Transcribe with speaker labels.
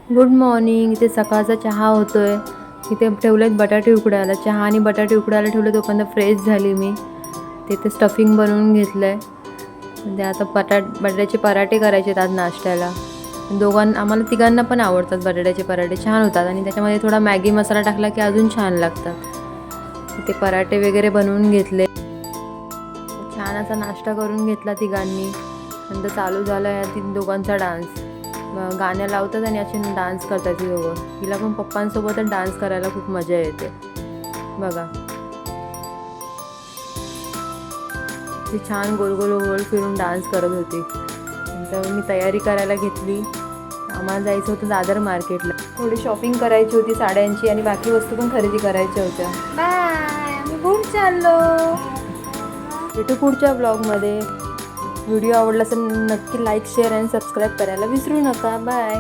Speaker 1: Good morning. इथे सकाळचा चहा होतोय. इथे ठेवलेत बटाटे उकडायला. चहा आणि बटाटे उकडायला ठेवले. तोपर्यंत फ्रेश झाली मी. तिथे स्टफिंग बनवून घेतलं आहे. म्हणजे आता बटाट्याचे पराठे करायचे आहेत आज नाश्त्याला. आम्हाला तिघांना पण आवडतात बटाट्याचे पराठे. छान होतात आणि त्याच्यामध्ये थोडा मॅगी मसाला टाकला की अजून छान लागतात. इथे पराठे वगैरे बनवून घेतले. छान असा नाश्ता करून घेतला तिघांनी. नंतर चालू झाला या दोघांचा डान्स. गाण्या लावतात आणि असे डान्स करतात ती दोघं. हिला पण पप्पांसोबतच डान्स करायला खूप मजा येते बघा. ती छान गोल गोल गोल फिरून डान्स करत होती. नंतर मी तयारी करायला घेतली. आम्हाला जायचं होतं दादर मार्केटला. थोडी शॉपिंग करायची होती साड्यांची आणि बाकी वस्तू पण खरेदी करायच्या होत्या. बाय. आम्ही खूप चाललो. भेटू पुढच्या ब्लॉगमध्ये. व्हिडिओ आवडला असेल नक्की लाईक शेअर आणि सबस्क्राईब करायला विसरू नका. बाय.